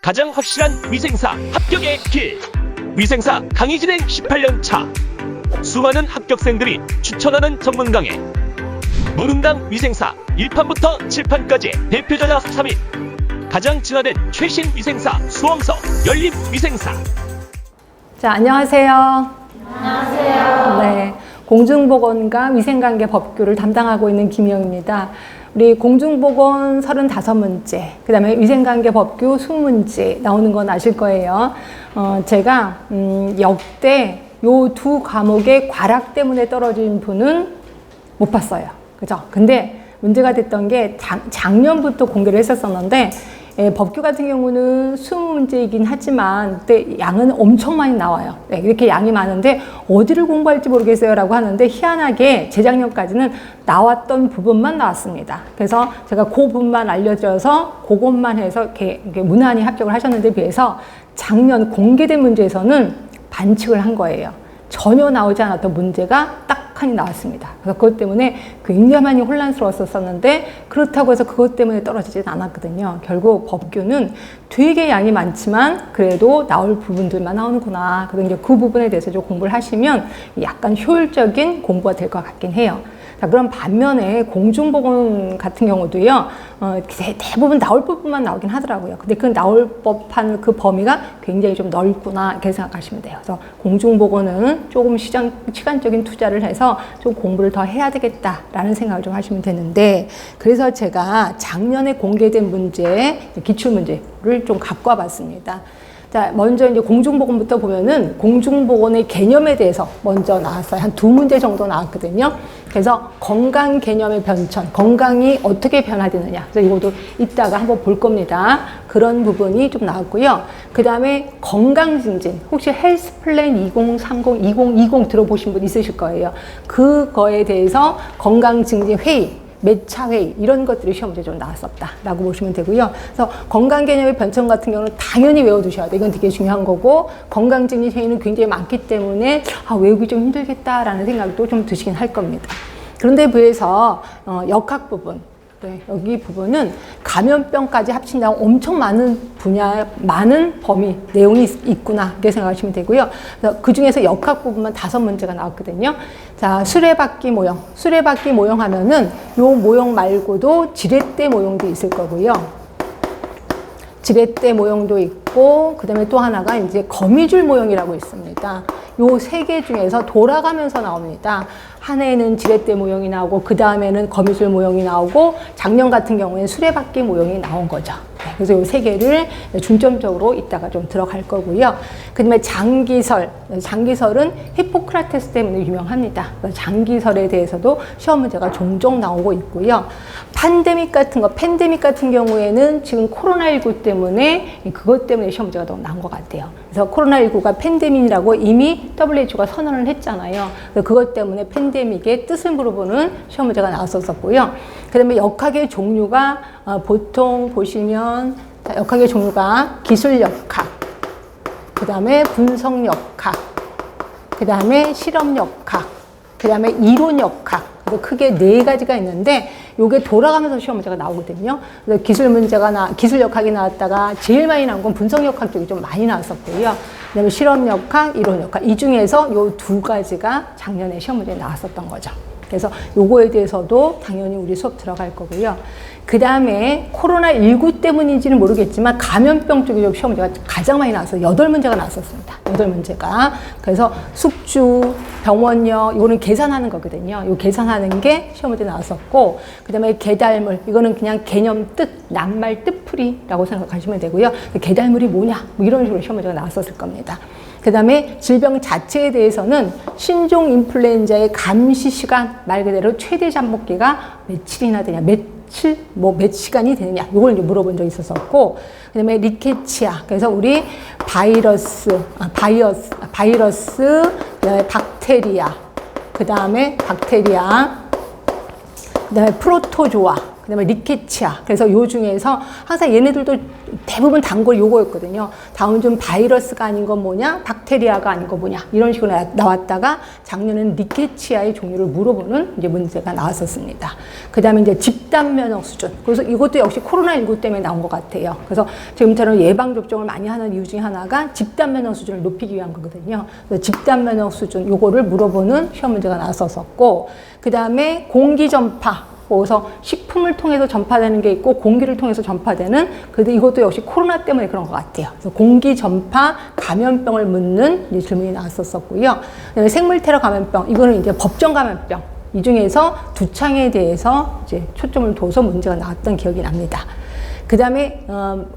가장 확실한 위생사 합격의 길. 위생사 강의 진행 18년 차. 수많은 합격생들이 추천하는 전문 강의. 무릉당 위생사 1판부터 7판까지 대표자자 3인. 가장 진화된 최신 위생사 수험서 열린 위생사. 자, 안녕하세요. 안녕하세요. 네, 공중보건과 위생관계 법규를 담당하고 있는 김희영입니다. 우리 공중보건 35문제, 그 다음에 위생관계 법규 20문제 나오는 건 아실 거예요. 제가 역대 요 두 과목의 과락 때문에 떨어진 분은 못 봤어요. 그죠? 근데 문제가 됐던 게 작년부터 공개를 했었었는데, 법규 같은 경우는 20문제이긴 하지만 그때 양은 엄청 많이 나와요. 네, 이렇게 양이 많은데 어디를 공부할지 모르겠어요 라고 하는데, 희한하게 재작년까지는 나왔던 부분만 나왔습니다. 그래서 제가 그 부분만 알려드려서 그것만 해서 이렇게 무난히 합격을 하셨는데, 비해서 작년 공개된 문제에서는 반칙을 한 거예요. 전혀 나오지 않았던 문제가 딱 하니 나왔습니다. 그래서 그것 때문에 굉장히 많이 혼란스러웠었는데, 그렇다고 해서 그것 때문에 떨어지진 않았거든요. 결국 법규는 되게 양이 많지만 그래도 나올 부분들만 나오는구나. 그래서 이제 그 부분에 대해서 좀 공부를 하시면 약간 효율적인 공부가 될 것 같긴 해요. 자, 그럼 반면에 공중보건 같은 경우도요, 대부분 나올 부분만 나오긴 하더라고요. 근데 그 나올 법한 그 범위가 굉장히 좀 넓구나, 이렇게 생각하시면 돼요. 그래서 공중보건은 조금 시간적인 투자를 해서 좀 공부를 더 해야 되겠다라는 생각을 좀 하시면 되는데, 그래서 제가 작년에 공개된 문제, 기출문제를 좀 갖고 와봤습니다. 자, 먼저 이제 공중보건부터 보면은 공중보건의 개념에 대해서 먼저 나왔어요. 한 2문제 정도 나왔거든요. 그래서 건강 개념의 변천, 건강이 어떻게 변화되느냐. 그래서 이것도 이따가 한번 볼 겁니다. 그런 부분이 좀 나왔고요. 그 다음에 건강증진, 혹시 헬스플랜 2030, 2020 들어보신 분 있으실 거예요. 그거에 대해서 건강증진 회의, 몇 차 회의, 이런 것들이 시험 문제 좀 나왔었다라고 보시면 되고요. 그래서 건강 개념의 변천 같은 경우는 당연히 외워두셔야 돼요. 이건 되게 중요한 거고, 건강증진 회의는 굉장히 많기 때문에 외우기 좀 힘들겠다라는 생각도 좀 드시긴 할 겁니다. 그런데 비해서 역학 부분, 네, 여기 부분은 감염병까지 합친다고 엄청 많은 분야, 많은 범위, 내용이 있구나, 이렇게 생각하시면 되고요. 그 중에서 역학 부분만 5문제가 나왔거든요. 자, 수레바퀴 모형. 수레바퀴 모형 하면은 요 모형 말고도 지렛대 모형도 있을 거고요. 지렛대 모형도 있고, 그 다음에 또 하나가 이제 거미줄 모형이라고 있습니다. 요 3개 중에서 돌아가면서 나옵니다. 한 해에는 지렛대 모형이 나오고, 그 다음에는 거미줄 모형이 나오고, 작년 같은 경우에는 수레바퀴 모형이 나온 거죠. 네, 그래서 요 3개를 중점적으로 이따가 좀 들어갈 거고요. 그 다음에 장기설. 장기설은 히포크라테스 때문에 유명합니다. 장기설에 대해서도 시험 문제가 종종 나오고 있고요. 팬데믹 같은 경우에는 지금 코로나19 때문에, 그것 때문에 시험 문제가 너무 나온 것 같아요. 그래서 코로나19가 팬데믹이라고 이미 WHO가 선언을 했잖아요. 그래서 그것 때문에 팬데믹의 뜻을 물어보는 시험 문제가 나왔었고요. 그 다음에 역학의 종류가 보통 보시면, 역학의 종류가 기술 역학, 그 다음에 분석 역학, 그 다음에 실험 역학, 그 다음에 이론 역학, 크게 4가지가 있는데, 요게 돌아가면서 시험 문제가 나오거든요. 그래서 기술 역학이 나왔다가 제일 많이 나온 건 분석 역학 쪽이 좀 많이 나왔었고요. 그 다음에 실험 역학, 이론 역학, 이 중에서 요 2가지가 작년에 시험 문제에 나왔었던 거죠. 그래서 요거에 대해서도 당연히 우리 수업 들어갈 거고요. 그 다음에 코로나19 때문인지는 모르겠지만 감염병 쪽에 시험 문제가 가장 많이 나왔어요. 8문제가 나왔었습니다. 8문제가. 그래서 숙주, 병원력, 이거는 계산하는 거거든요. 요 계산하는 게 시험 문제 나왔었고, 그 다음에 계달물, 이거는 그냥 개념 뜻, 낱말 뜻풀이라고 생각하시면 되고요. 계달물이 뭐냐, 뭐 이런 식으로 시험 문제가 나왔었을 겁니다. 그 다음에 질병 자체에 대해서는 신종 인플루엔자의 감시 시간, 말 그대로 최대 잠복기가 며칠이나 되냐, 몇 시간이 되느냐, 이걸 이제 물어본 적이 있었었고, 그 다음에 리케치아, 그래서 우리 바이러스, 그 다음에 박테리아, 그 다음에 프로토조아, 그다음에 리케치아. 그래서 요 중에서 항상 얘네들도 대부분 단골 요거였거든요. 다음 좀 바이러스가 아닌 건 뭐냐, 박테리아가 아닌 건 뭐냐, 이런 식으로 나왔다가 작년에는 리케치아의 종류를 물어보는 이제 문제가 나왔었습니다. 그다음에 이제 집단 면역 수준. 그래서 이것도 역시 코로나19 때문에 나온 것 같아요. 그래서 지금처럼 예방 접종을 많이 하는 이유 중에 하나가 집단 면역 수준을 높이기 위한 거거든요. 그래서 집단 면역 수준 요거를 물어보는 시험 문제가 나왔었고, 그다음에 공기 전파. 그래서 식품을 통해서 전파되는 게 있고 공기를 통해서 전파되는, 그래도 이것도 역시 코로나 때문에 그런 것 같아요. 그래서 공기 전파 감염병을 묻는 질문이 나왔었고요. 그다음에 생물 테러 감염병, 이거는 이제 법정 감염병. 이 중에서 두창에 대해서 이제 초점을 둬서 문제가 나왔던 기억이 납니다. 그 다음에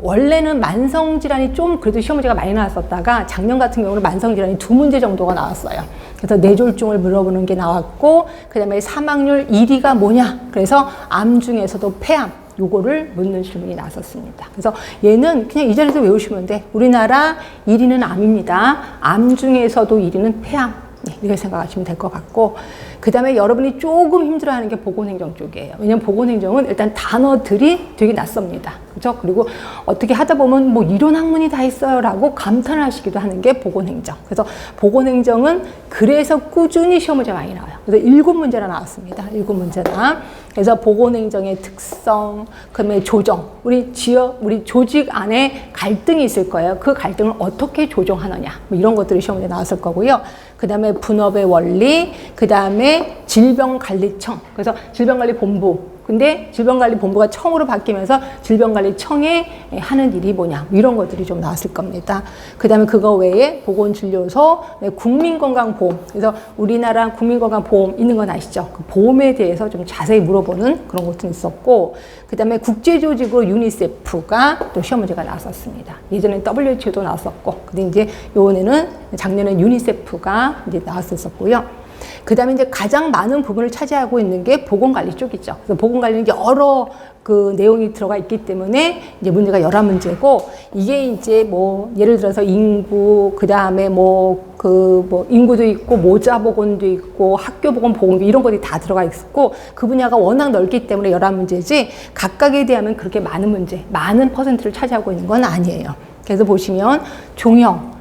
원래는 만성질환이 좀 그래도 시험 문제가 많이 나왔었다가 작년 같은 경우는 만성질환이 2문제 정도가 나왔어요. 그래서 뇌졸중을 물어보는 게 나왔고, 그 다음에 사망률 1위가 뭐냐, 그래서 암 중에서도 폐암, 요거를 묻는 질문이 나왔었습니다. 그래서 얘는 그냥 이 자리에서 외우시면 돼. 우리나라 1위는 암입니다. 암 중에서도 1위는 폐암. 네, 이렇게 생각하시면 될 것 같고, 그 다음에 여러분이 조금 힘들어하는 게 보건행정 쪽이에요. 왜냐면 보건행정은 일단 단어들이 되게 낯섭니다. 그렇죠? 그리고 어떻게 하다 보면 뭐 이런 학문이 다 있어요 라고 감탄을 하시기도 하는 게 보건행정. 그래서 보건행정은 그래서 꾸준히 시험 문제 많이 나와요. 그래서 7문제나 나왔습니다. 7문제나. 그래서 보건행정의 특성, 그다음에 조정, 우리 조직 안에 갈등이 있을 거예요. 그 갈등을 어떻게 조정하느냐, 뭐 이런 것들이 시험 문제 나왔을 거고요. 그 다음에 분업의 원리, 그 다음에 질병관리청, 그래서 질병관리본부. 근데 질병관리본부가 청으로 바뀌면서 질병관리청에 하는 일이 뭐냐, 이런 것들이 좀 나왔을 겁니다. 그 다음에 그거 외에 보건진료소, 국민건강보험. 그래서 우리나라 국민건강보험 있는 건 아시죠? 그 보험에 대해서 좀 자세히 물어보는 그런 것도 있었고, 그 다음에 국제조직으로 유니세프가 또 시험 문제가 나왔었습니다. 예전에 WHO도 나왔었고, 근데 이제 요번에는 작년에 유니세프가 이제 나왔었고요. 그 다음에 이제 가장 많은 부분을 차지하고 있는 게 보건관리 쪽이죠. 그래서 보건관리는 여러 그 내용이 들어가 있기 때문에 이제 문제가 11문제고, 이게 이제 뭐 예를 들어서 인구, 그 다음에 인구도 있고 모자보건도 있고 학교보건보건도 이런 것들이 다 들어가 있고, 그 분야가 워낙 넓기 때문에 11문제지 각각에 대하면 그렇게 많은 문제, 많은 퍼센트를 차지하고 있는 건 아니에요. 그래서 보시면 종형,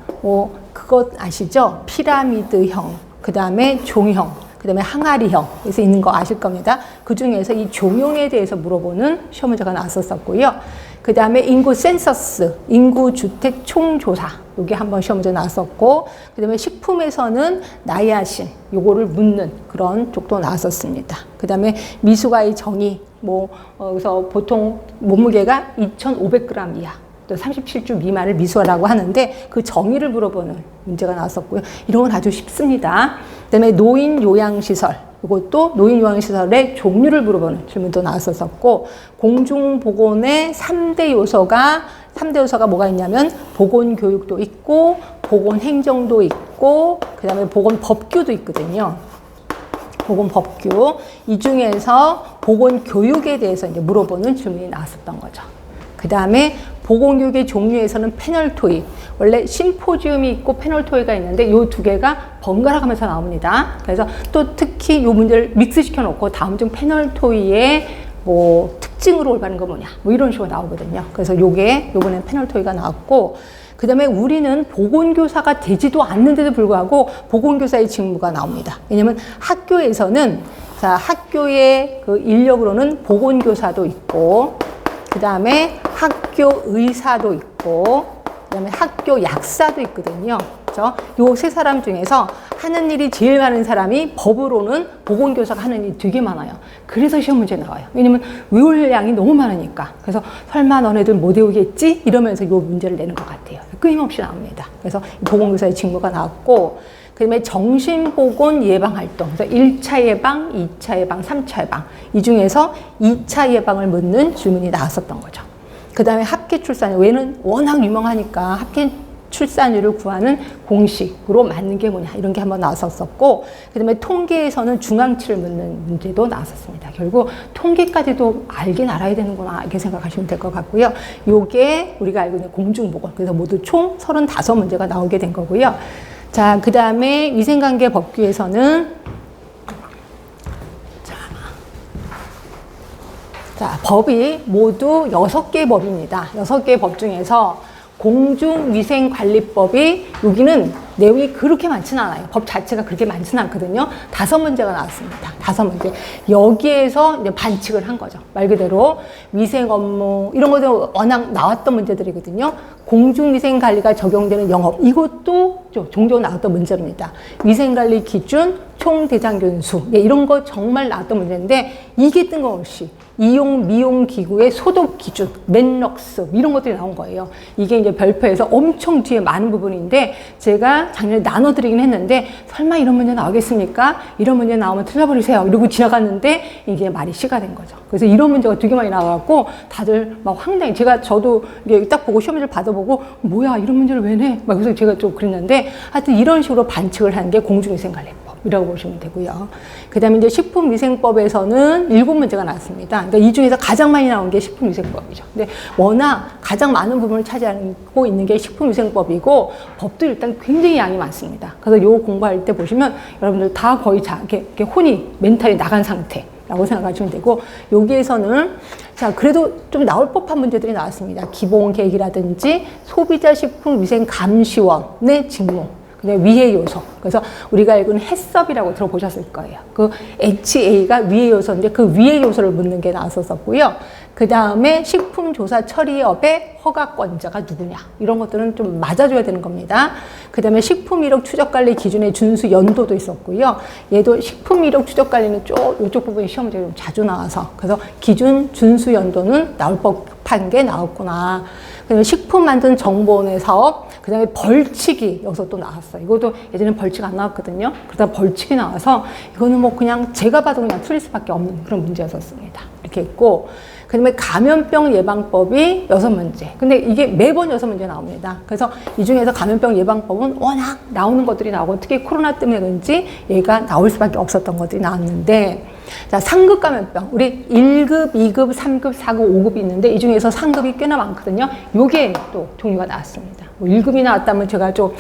그것 아시죠? 피라미드형, 그 다음에 종형, 그 다음에 항아리형에서 있는 거 아실 겁니다. 그 중에서 이 종형에 대해서 물어보는 시험 문제가 나왔었고요. 그 다음에 인구 센서스, 인구 주택 총조사, 요게 한번 시험 문제 나왔었고, 그 다음에 식품에서는 나이아신, 요거를 묻는 그런 쪽도 나왔었습니다. 그 다음에 미숙아의 정의, 그래서 보통 몸무게가 2,500g 이하, 또 37주 미만을 미수하라고 하는데 그 정의를 물어보는 문제가 나왔었고요. 이런 건 아주 쉽습니다. 그다음에 노인 요양시설, 이것도 노인 요양시설의 종류를 물어보는 질문도 나왔었고, 공중보건의 3대 요소가 뭐가 있냐면 보건교육도 있고 보건행정도 있고, 그다음에 보건법규도 있거든요. 보건법규, 이 중에서 보건교육에 대해서 이제 물어보는 질문이 나왔었던 거죠. 그 다음에 보건교육의 종류에서는 패널 토익, 원래 심포지움이 있고 패널 토익가 있는데 이 두 개가 번갈아 가면서 나옵니다. 그래서 또 특히 이 문제를 믹스시켜 놓고 다음 중 패널 토익의 특징으로 올바른 거 뭐냐, 이런 식으로 나오거든요. 그래서 요번엔 패널 토익가 나왔고, 그 다음에 우리는 보건교사가 되지도 않는데도 불구하고 보건교사의 직무가 나옵니다. 왜냐면 학교에서는, 학교의 그 인력으로는 보건교사도 있고, 그 다음에 학교 의사도 있고, 그 다음에 학교 약사도 있거든요. 그렇죠? 요 세 사람 중에서 하는 일이 제일 많은 사람이 법으로는 보건교사가 하는 일이 되게 많아요. 그래서 시험 문제 나와요. 왜냐면 외울 양이 너무 많으니까. 그래서 설마 너네들 못 외우겠지? 이러면서 요 문제를 내는 것 같아요. 끊임없이 나옵니다. 그래서 보건교사의 직무가 나왔고, 그 다음에 정신보건 예방활동, 그래서 1차 예방, 2차 예방, 3차 예방, 이 중에서 2차 예방을 묻는 질문이 나왔었던 거죠. 그 다음에 합계 출산율, 얘는 워낙 유명하니까 합계 출산율을 구하는 공식으로 맞는 게 뭐냐, 이런 게 한번 나왔었고, 그 다음에 통계에서는 중앙치를 묻는 문제도 나왔었습니다. 결국 통계까지도 알긴 알아야 되는구나, 이렇게 생각하시면 될 것 같고요. 요게 우리가 알고 있는 공중보건, 그래서 모두 총 35문제가 나오게 된 거고요. 자, 그 다음에 위생관계 법규에서는 자, 법이 모두 6개의 법입니다. 6개의 법 중에서 공중위생관리법이 여기는 내용이 그렇게 많지는 않아요. 법 자체가 그렇게 많지는 않거든요. 5문제가 나왔습니다. 5문제. 여기에서 이제 반칙을 한 거죠. 말 그대로 위생 업무 이런 것들 워낙 나왔던 문제들이거든요. 공중위생관리가 적용되는 영업 이것도 종종 나왔던 문제입니다. 위생관리 기준, 총대장균수 이런 거 정말 나왔던 문제인데 이게 뜬금없이 이용 미용 기구의 소독 기준, 맨럭스 이런 것들이 나온 거예요. 이게 이제 별표에서 엄청 뒤에 많은 부분인데 제가 작년에 나눠드리긴 했는데 설마 이런 문제 나오겠습니까? 이런 문제 나오면 틀려버리세요. 이러고 지나갔는데 이게 말이 시가 된 거죠. 그래서 이런 문제가 되게 많이 나와갖고 다들 막 황당히 저도 이게 딱 보고 시험지를 받아보고 뭐야 이런 문제를 왜 내? 막 그래서 제가 좀 그랬는데 하여튼 이런 식으로 반칙을 하는 게 공중위생관리법. 이라고 보시면 되고요. 그 다음에 이제 식품위생법에서는 7문제가 나왔습니다. 그러니까 이 중에서 가장 많이 나온 게 식품위생법이죠. 근데 워낙 가장 많은 부분을 차지하고 있는 게 식품위생법이고 법도 일단 굉장히 양이 많습니다. 그래서 요 공부할 때 보시면 여러분들 다 거의 이렇게 혼이 멘탈이 나간 상태라고 생각하시면 되고 여기에서는 자 그래도 좀 나올 법한 문제들이 나왔습니다. 기본계획이라든지 소비자식품위생감시원의 직무 위해 요소. 그래서 우리가 알고 있는 해썹이라고 들어보셨을 거예요. 그 HA가 위해 요소인데 그 위해 요소를 묻는 게 나왔었고요. 그 다음에 식품조사 처리업의 허가권자가 누구냐. 이런 것들은 좀 맞아줘야 되는 겁니다. 그 다음에 식품이력 추적관리 기준의 준수 연도도 있었고요. 얘도 식품이력 추적관리는 이쪽 부분이 시험지에 좀 자주 나와서 그래서 기준 준수 연도는 나올 법한 게 나왔구나. 그다음에 식품 만든 정보원의 사업, 그 다음에 벌칙이 여기서 또 나왔어요. 이것도 예전에 벌칙 안 나왔거든요. 그러다 벌칙이 나와서 이거는 뭐 그냥 제가 봐도 그냥 틀릴 수밖에 없는 그런 문제였었습니다. 이렇게 있고, 그 다음에 감염병 예방법이 6문제. 근데 이게 매번 6문제 나옵니다. 그래서 이 중에서 감염병 예방법은 워낙 나오는 것들이 나오고 특히 코로나 때문에 그런지 얘가 나올 수밖에 없었던 것들이 나왔는데 자, 상급 감염병. 우리 1급, 2급, 3급, 4급, 5급이 있는데 이 중에서 상급이 꽤나 많거든요. 요게 또 종류가 나왔습니다. 뭐 1급이 나왔다면 제가 좀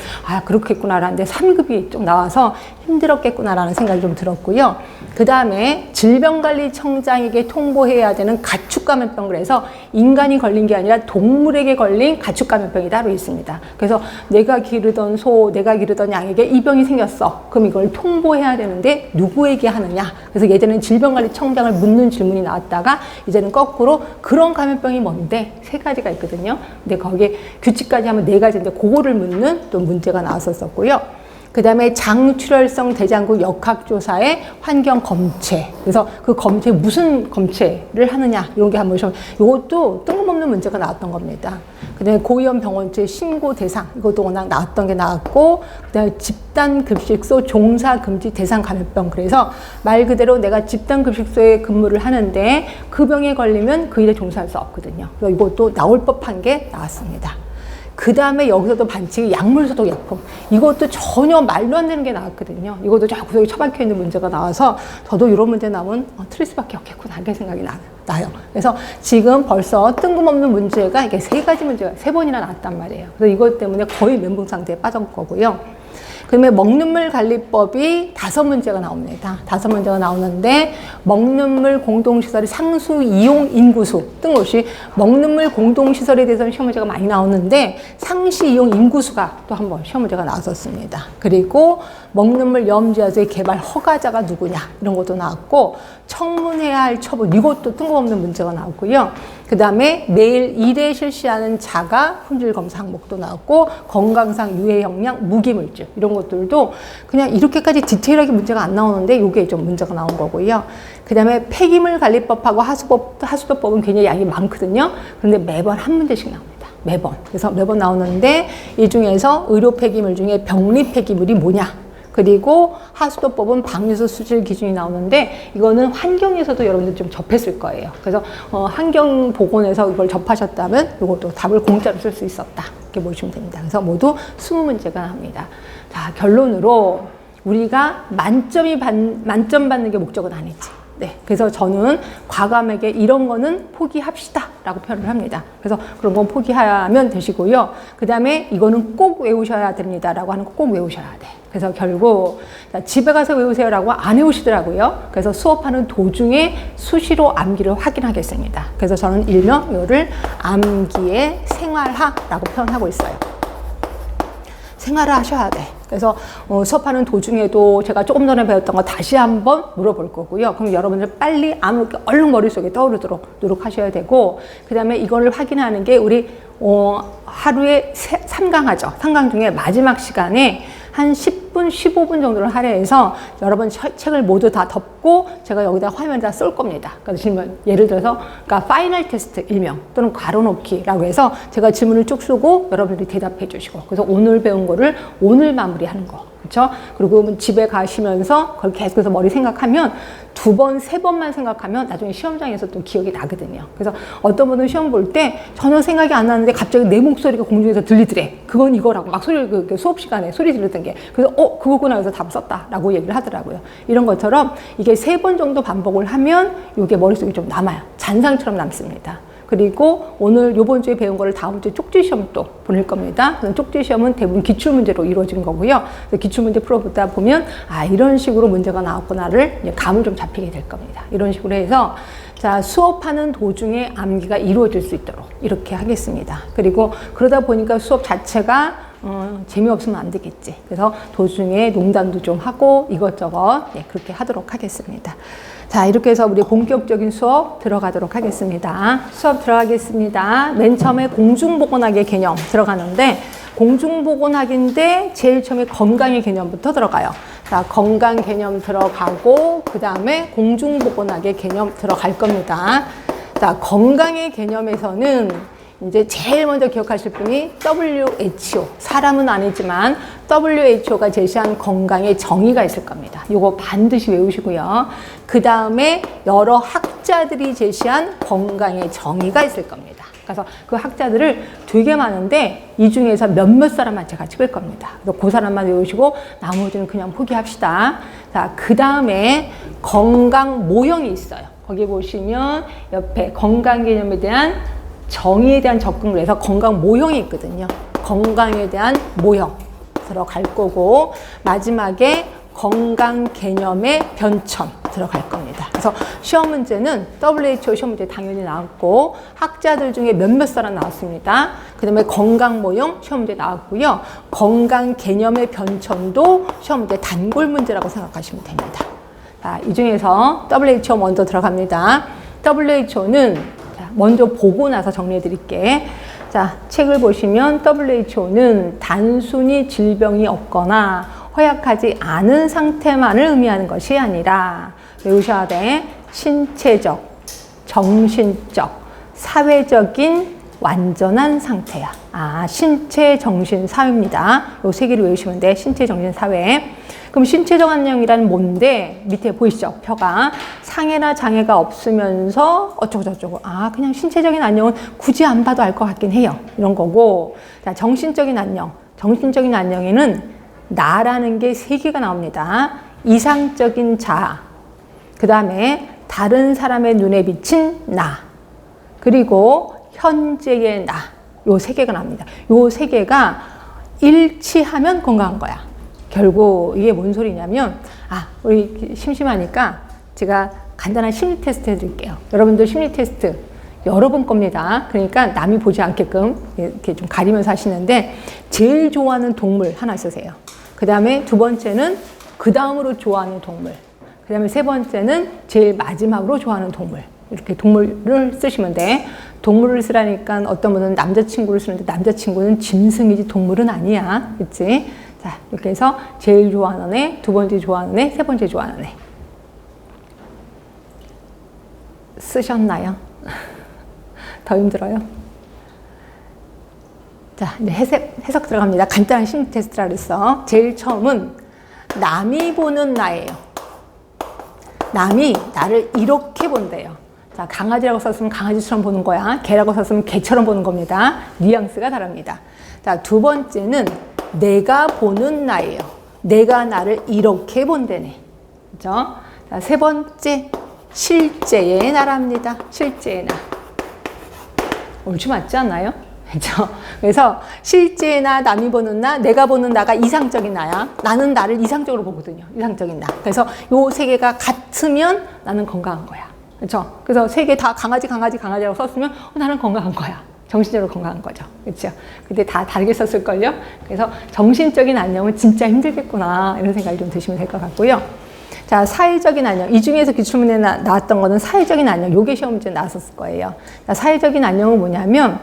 그렇겠구나라는데 3급이 좀 나와서 힘들었겠구나라는 생각이 좀 들었고요. 그 다음에 질병관리청장에게 통보해야 되는 가축감염병 그래서 인간이 걸린 게 아니라 동물에게 걸린 가축감염병이 따로 있습니다. 그래서 내가 기르던 소, 내가 기르던 양에게 이 병이 생겼어. 그럼 이걸 통보해야 되는데 누구에게 하느냐. 그래서 예전에는 질병관리청장을 묻는 질문이 나왔다가 이제는 거꾸로 그런 감염병이 뭔데 3가지가 있거든요. 근데 거기에 규칙까지 하면 4가지인데 그거를 묻는 또 문제가 나왔었고요. 그 다음에 장출혈성 대장균 역학조사의 환경검체. 그래서 그 검체, 무슨 검체를 하느냐, 이런 게 한번 이것도 뜬금없는 문제가 나왔던 겁니다. 그 다음에 고위험 병원체 신고 대상, 이것도 워낙 나왔던 게 나왔고, 그 다음에 집단급식소 종사금지 대상 감염병. 그래서 말 그대로 내가 집단급식소에 근무를 하는데 그 병에 걸리면 그 일에 종사할 수 없거든요. 그래서 이것도 나올 법한 게 나왔습니다. 그 다음에 여기서도 반칙이 약물소독약품. 이것도 전혀 말도 안 되는 게 나왔거든요. 이것도 구석에 처박혀 있는 문제가 나와서 저도 이런 문제 나오면 틀릴 수밖에 없겠구나 이렇게 생각이 나요. 그래서 지금 벌써 뜬금없는 문제가 이게 3가지 문제가 3번이나 나왔단 말이에요. 그래서 이것 때문에 거의 멘붕 상태에 빠진 거고요. 그다음에 먹는 물 관리법이 5문제가 나옵니다. 5문제가 나오는데 먹는 물 공동시설의 상수 이용 인구수 뜬금없이 먹는 물 공동시설에 대해서는 시험 문제가 많이 나오는데 상시 이용 인구수가 또 한번 시험 문제가 나왔었습니다. 그리고 먹는 물 염지하수의 개발 허가자가 누구냐 이런 것도 나왔고 청문해야 할 처분 이것도 뜬금없는 문제가 나왔고요. 그 다음에 매일 1회 실시하는 자가 품질 검사 항목도 나왔고 건강상 유해 영양 무기물질 이런 것들도 그냥 이렇게까지 디테일하게 문제가 안 나오는데 이게 좀 문제가 나온 거고요. 그 다음에 폐기물 관리법하고 하수도법은 굉장히 양이 많거든요. 그런데 매번 한 문제씩 나옵니다. 매번. 그래서 매번 나오는데 이 중에서 의료 폐기물 중에 병리 폐기물이 뭐냐. 그리고 하수도법은 방류수 수질 기준이 나오는데 이거는 환경에서도 여러분들 좀 접했을 거예요. 그래서 환경보건에서 이걸 접하셨다면 이것도 답을 공짜로 쓸 수 있었다. 이렇게 보시면 됩니다. 그래서 모두 20문제가 나옵니다. 자, 결론으로 우리가 만점 받는 게 목적은 아니지. 네, 그래서 저는 과감하게 이런 거는 포기합시다 라고 표현을 합니다. 그래서 그런 건 포기하면 되시고요. 그 다음에 이거는 꼭 외우셔야 됩니다 라고 하는 거 꼭 외우셔야 돼. 그래서 결국 집에 가서 외우세요 라고 안 외우시더라고요. 그래서 수업하는 도중에 수시로 암기를 확인하겠습니다. 그래서 저는 일명 이거를 암기의 생활화라고 표현하고 있어요. 생활을 하셔야 돼. 그래서 수업하는 도중에도 제가 조금 전에 배웠던 거 다시 한번 물어볼 거고요. 그럼 여러분들 빨리 아무렇게 얼른 머릿속에 떠오르도록 노력하셔야 되고, 그 다음에 이거를 확인하는 게 우리 하루에 3강하죠. 3강 중에 마지막 시간에 한 10분, 15분 정도를 할애해서 여러분 책을 모두 다 덮고 제가 여기다 화면에다 쏠 겁니다. 그래서 질문, 예를 들어서 그러니까 파이널 테스트 일명 또는 괄호놓기라고 해서 제가 질문을 쭉 쓰고 여러분들이 대답해 주시고, 그래서 오늘 배운 거를 오늘 마무리하는 거. 그렇죠? 그리고 집에 가시면서 그걸 계속해서 머리 생각하면 2번, 3번만 생각하면 나중에 시험장에서 또 기억이 나거든요. 그래서 어떤 분은 시험 볼 때 전혀 생각이 안 나는데 갑자기 내 목소리가 공중에서 들리더래. 그건 이거라고 막 수업 시간에 소리 지르던 게. 그래서 그거구나 해서 답 썼다라고 얘기를 하더라고요. 이런 것처럼 이게 3번 정도 반복을 하면 이게 머릿속에 좀 남아요. 잔상처럼 남습니다. 그리고 오늘 요번 주에 배운 거를 다음 주에 쪽지 시험 또 보낼 겁니다. 쪽지 시험은 대부분 기출문제로 이루어진 거고요. 그래서 기출문제 풀어보다 보면 이런 식으로 문제가 나왔구나를 이제 감을 좀 잡히게 될 겁니다. 이런 식으로 해서 자, 수업하는 도중에 암기가 이루어질 수 있도록 이렇게 하겠습니다. 그리고 그러다 보니까 수업 자체가 재미없으면 안 되겠지. 그래서 도중에 농담도 좀 하고 이것저것 그렇게 하도록 하겠습니다. 자, 이렇게 해서 우리 본격적인 수업 들어가도록 하겠습니다. 수업 들어가겠습니다. 맨 처음에 공중보건학의 개념 들어가는데, 공중보건학인데 제일 처음에 건강의 개념부터 들어가요. 자, 건강 개념 들어가고 그 다음에 공중보건학의 개념 들어갈 겁니다. 자, 건강의 개념에서는 이제 제일 먼저 기억하실 분이 WHO, 사람은 아니지만 WHO가 제시한 건강의 정의가 있을 겁니다. 이거 반드시 외우시고요. 그 다음에 여러 학자들이 제시한 건강의 정의가 있을 겁니다. 그래서 그 학자들을 되게 많은데 이 중에서 몇몇 사람만 제가 찍을 겁니다. 그래서 그 사람만 외우시고 나머지는 그냥 포기합시다. 자, 그 다음에 건강 모형이 있어요. 거기 보시면 옆에 건강 개념에 대한 정의에 대한 접근을 해서 건강 모형이 있거든요. 건강에 대한 모형 들어갈 거고, 마지막에 건강 개념의 변천 들어갈 겁니다. 그래서 시험 문제는 WHO 시험 문제 당연히 나왔고, 학자들 중에 몇몇 사람 나왔습니다. 그 다음에 건강 모형 시험 문제 나왔고요. 건강 개념의 변천도 시험 문제 단골 문제라고 생각하시면 됩니다. 자, 이 중에서 WHO 먼저 들어갑니다. WHO는 먼저 보고 나서 정리해 드릴게. 자, 책을 보시면 WHO는 단순히 질병이 없거나 허약하지 않은 상태만을 의미하는 것이 아니라, 외우셔야 돼. 신체적, 정신적, 사회적인 완전한 상태야. 신체, 정신, 사회입니다. 요 세 개를 외우시면 돼. 신체, 정신, 사회. 그럼 신체적 안녕이란 뭔데? 밑에 보이시죠? 표가 상해나 장애가 없으면서 어쩌고저쩌고. 그냥 신체적인 안녕은 굳이 안 봐도 알 것 같긴 해요. 이런 거고. 자, 정신적인 안녕. 정신적인 안녕에는 나라는 게 3개가 나옵니다. 이상적인 자아. 그 다음에 다른 사람의 눈에 비친 나. 그리고 현재의 나. 요 3개가 나옵니다. 요 3개가 일치하면 건강한 거야. 결국 이게 뭔 소리냐면, 우리 심심하니까 제가 간단한 심리 테스트 해드릴게요. 여러분들 심리 테스트 여러 번 겁니다. 그러니까 남이 보지 않게끔 이렇게 좀 가리면서 하시는데, 제일 좋아하는 동물 하나 쓰세요. 그 다음에 2번째는 그 다음으로 좋아하는 동물. 그 다음에 3번째는 제일 마지막으로 좋아하는 동물. 이렇게 동물을 쓰시면 돼. 동물을 쓰라니까 어떤 분은 남자친구를 쓰는데 남자친구는 짐승이지 동물은 아니야. 그치? 자, 이렇게 해서 제일 좋아하는 애, 2번째 좋아하는 애, 3번째 좋아하는 애. 쓰셨나요? 더 힘들어요? 자, 이제 해석 들어갑니다. 간단한 심리 테스트라 그랬어. 제일 처음은 남이 보는 나예요. 남이 나를 이렇게 본대요. 자, 강아지라고 썼으면 강아지처럼 보는 거야. 개라고 썼으면 개처럼 보는 겁니다. 뉘앙스가 다릅니다. 자, 2번째는 내가 보는 나예요. 내가 나를 이렇게 본다네. 그죠? 자, 3번째 실제의 나랍니다. 실제의 나. 옳지 맞지 않나요? 그렇죠? 그래서 실제의 나, 남이 보는 나, 내가 보는 나가 이상적인 나야. 나는 나를 이상적으로 보거든요. 이상적인 나. 그래서 요 세 개가 같으면 나는 건강한 거야. 그렇죠? 그래서 세 개 다 강아지라고 썼으면 나는 건강한 거야. 정신적으로 건강한 거죠. 그렇죠? 근데 다 다르게 썼을걸요? 그래서 정신적인 안녕은 진짜 힘들겠구나 이런 생각이 좀 드시면 될 것 같고요. 자, 사회적인 안녕. 이 중에서 기출문제 나왔던 거는 사회적인 안녕. 요게 시험 문제 나왔었을 거예요. 자, 사회적인 안녕은 뭐냐면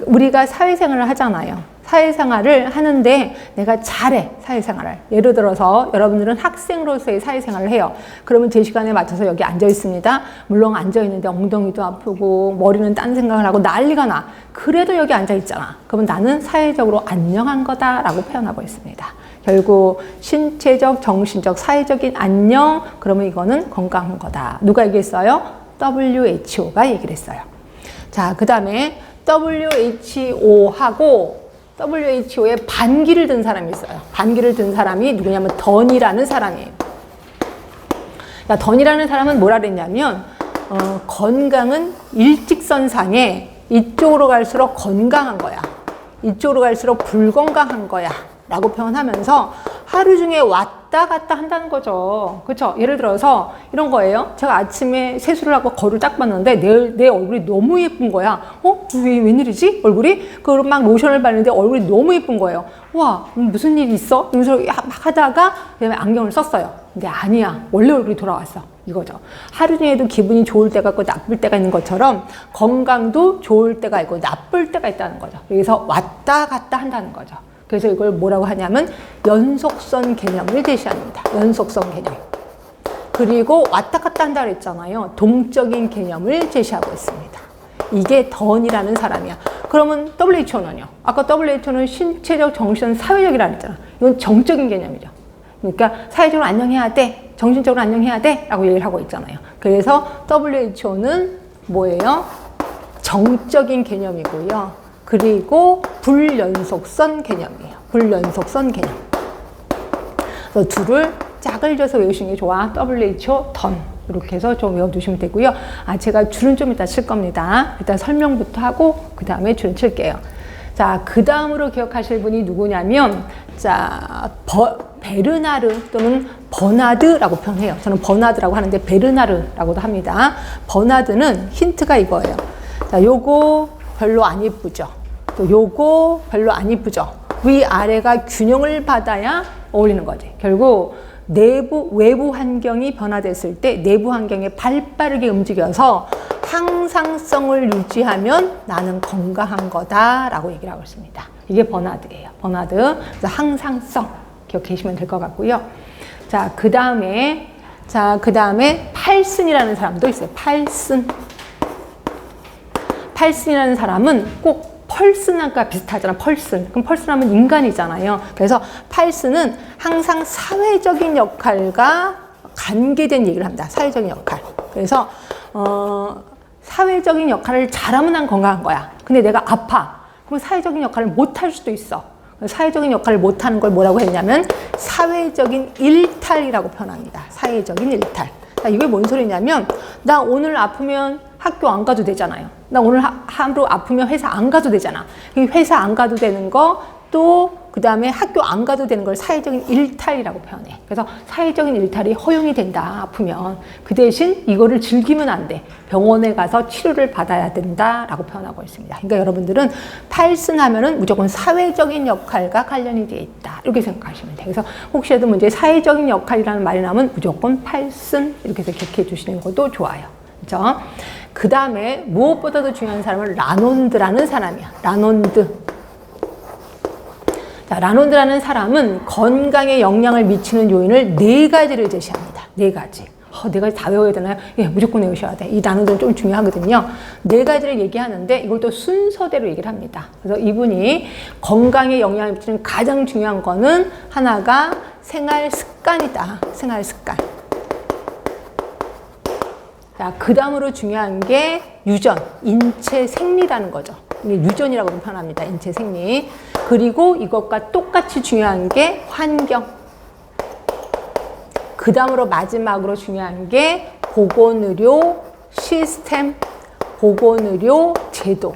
우리가 사회생활을 하잖아요. 사회생활을 하는데 내가 잘해, 사회생활을. 예를 들어서 여러분들은 학생으로서의 사회생활을 해요. 그러면 제 시간에 맞춰서 여기 앉아 있습니다. 물론 앉아 있는데 엉덩이도 아프고 머리는 딴 생각을 하고 난리가 나. 그래도 여기 앉아 있잖아. 그러면 나는 사회적으로 안녕한 거다라고 표현하고 있습니다. 결국 신체적, 정신적, 사회적인 안녕, 그러면 이거는 건강한 거다. 누가 얘기했어요? WHO가 얘기를 했어요. 자, 그 다음에 WHO하고 WHO에 반기를 든 사람이 있어요. 반기를 든 사람이 누구냐면 던이라는 사람이에요. 자, 던이라는 사람은 뭐라 그랬냐면 건강은 일직선상에 이쪽으로 갈수록 건강한 거야. 이쪽으로 갈수록 불건강한 거야. 라고 표현하면서 하루 중에 왔다 갔다 한다는 거죠. 그렇죠? 예를 들어서 이런 거예요. 제가 아침에 세수를 하고 거울을 딱 봤는데 내 얼굴이 너무 예쁜 거야. 웬일이지? 얼굴이? 그럼 막 로션을 바르는데 얼굴이 너무 예쁜 거예요. 와, 무슨 일이 있어? 이러면서 막 하다가 그다음에 안경을 썼어요. 근데 아니야. 원래 얼굴이 돌아왔어. 이거죠. 하루 중에도 기분이 좋을 때가 있고 나쁠 때가 있는 것처럼 건강도 좋을 때가 있고 나쁠 때가 있다는 거죠. 그래서 왔다 갔다 한다는 거죠. 그래서 이걸 뭐라고 하냐면 연속선 개념을 제시합니다. 연속선 개념. 그리고 왔다 갔다 한다 그랬잖아요. 동적인 개념을 제시하고 있습니다. 이게 던이라는 사람이야. 그러면 WHO는요? 아까 WHO는 신체적, 정신적, 사회적이라 그랬잖아. 이건 정적인 개념이죠. 그러니까 사회적으로 안녕해야 돼. 정신적으로 안녕해야 돼. 라고 얘기를 하고 있잖아요. 그래서 WHO는 뭐예요? 정적인 개념이고요. 그리고 불연속선 개념이에요. 불연속선 개념. 그래서 둘을 짝을 져서 외우시는 게 좋아. WHO, 던. 이렇게 해서 좀 외워두시면 되고요. 제가 줄은 좀 이따 칠 겁니다. 일단 설명부터 하고 그 다음에 줄은 칠게요. 자, 그 다음으로 기억하실 분이 누구냐면 베르나르 또는 버나드라고 표현해요. 저는 버나드라고 하는데 베르나르라고도 합니다. 버나드는 힌트가 이거예요. 자, 요거 별로 안 예쁘죠. 또 요거 별로 안 예쁘죠. 위아래가 균형을 받아야 어울리는 거지. 결국 외부 환경이 변화됐을 때 내부 환경에 발빠르게 움직여서 항상성을 유지하면 나는 건강한 거다라고 얘기를 하고 있습니다. 이게 버나드예요. 버나드. 그래서 항상성 기억해 주시면 될 것 같고요. 자, 그 다음에 팔슨이라는 사람도 있어요. 팔슨이라는 사람은 꼭 펄슨과 비슷하잖아. 펄슨. 그럼 펄슨하면 인간이잖아요. 그래서 팔슨은 항상 사회적인 역할과 관계된 얘기를 합니다. 사회적인 역할. 그래서 사회적인 역할을 잘하면 난 건강한 거야. 근데 내가 아파. 그럼 사회적인 역할을 못할 수도 있어. 사회적인 역할을 못하는 걸 뭐라고 했냐면 사회적인 일탈이라고 표현합니다. 사회적인 일탈. 이게 뭔 소리냐면 나 오늘 아프면 학교 안 가도 되잖아요. 나 오늘 하루 아프면 회사 안 가도 되잖아. 회사 안 가도 되는 거 또 그 다음에 학교 안 가도 되는 걸 사회적인 일탈이라고 표현해. 그래서 사회적인 일탈이 허용이 된다. 아프면. 그 대신 이거를 즐기면 안 돼. 병원에 가서 치료를 받아야 된다라고 표현하고 있습니다. 그러니까 여러분들은 팔슨 하면은 무조건 사회적인 역할과 관련이 되어 있다. 이렇게 생각하시면 돼요. 그래서 혹시라도 문제에 사회적인 역할이라는 말이 나오면 무조건 팔슨 이렇게 해서 기억해 주시는 것도 좋아요. 그렇죠? 그 다음에 무엇보다도 중요한 사람은 라논드라는 사람이야. 라논드. 자, 라논드라는 사람은 건강에 영향을 미치는 요인을 4가지를 제시합니다. 4가지. 4가지 다 외워야 되나요? 예, 무조건 외우셔야 돼. 이 라논드는 좀 중요하거든요. 4가지를 얘기하는데 이걸 또 순서대로 얘기를 합니다. 그래서 이분이 건강에 영향을 미치는 가장 중요한 거는 하나가 생활 습관이다. 생활 습관. 자, 그 다음으로 중요한 게 유전, 인체 생리라는 거죠. 이게 유전이라고 표현합니다. 인체 생리. 그리고 이것과 똑같이 중요한 게 환경. 그 다음으로 마지막으로 중요한 게 보건의료 시스템, 보건의료 제도,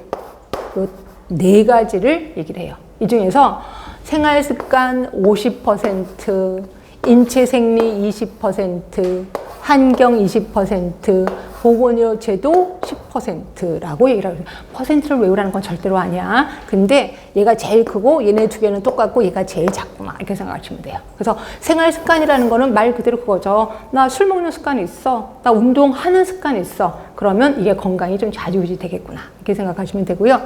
요 네 가지를 얘기를 해요. 이 중에서 생활습관 50%, 인체생리 20%, 환경 20%, 보건의료 제도 10%라고 얘기를 하고 있어요. 퍼센트를 외우라는 건 절대로 아니야. 근데 얘가 제일 크고 얘네 두 개는 똑같고 얘가 제일 작구나. 이렇게 생각하시면 돼요. 그래서 생활습관이라는 거는 말 그대로 그거죠. 나 술 먹는 습관이 있어. 나 운동하는 습관이 있어. 그러면 이게 건강이 좀 좌지우지 되겠구나. 이렇게 생각하시면 되고요.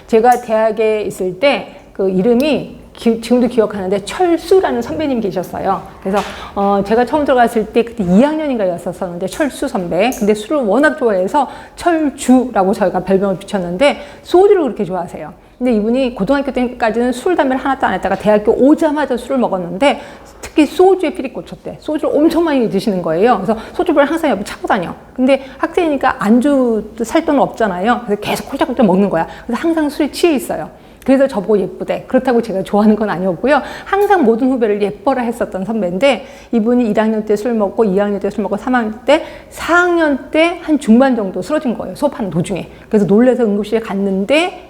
제가 대학에 있을 때 그 이름이 지금도 기억하는데 철수라는 선배님 계셨어요. 그래서 제가 처음 들어갔을 때 그때 2학년인가였었는데 철수 선배. 근데 술을 워낙 좋아해서 철주라고 저희가 별명을 붙였는데 소주를 그렇게 좋아하세요. 근데 이분이 고등학교 때까지는 술, 담배를 하나도 안 했다가 대학교 오자마자 술을 먹었는데 특히 소주에 필이 꽂혔대. 소주를 엄청 많이 드시는 거예요. 그래서 소주를 항상 옆에 차고 다녀. 근데 학생이니까 안주 살 돈은 없잖아요. 그래서 계속 콜짝콜짝 먹는 거야. 그래서 항상 술에 취해 있어요. 그래서 저보고 예쁘대. 그렇다고 제가 좋아하는 건 아니었고요. 항상 모든 후배를 예뻐라 했었던 선배인데 이분이 1학년 때 술 먹고 2학년 때 술 먹고 3학년 때 4학년 때 한 중반 정도 쓰러진 거예요. 수업하는 도중에. 그래서 놀라서 응급실에 갔는데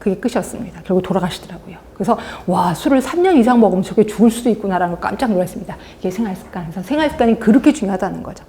그게 끝이었습니다. 결국 돌아가시더라고요. 그래서 와, 술을 3년 이상 먹으면 저게 죽을 수도 있구나라는 걸 깜짝 놀랐습니다. 이게 생활습관. 그래서 생활습관이 그렇게 중요하다는 거죠.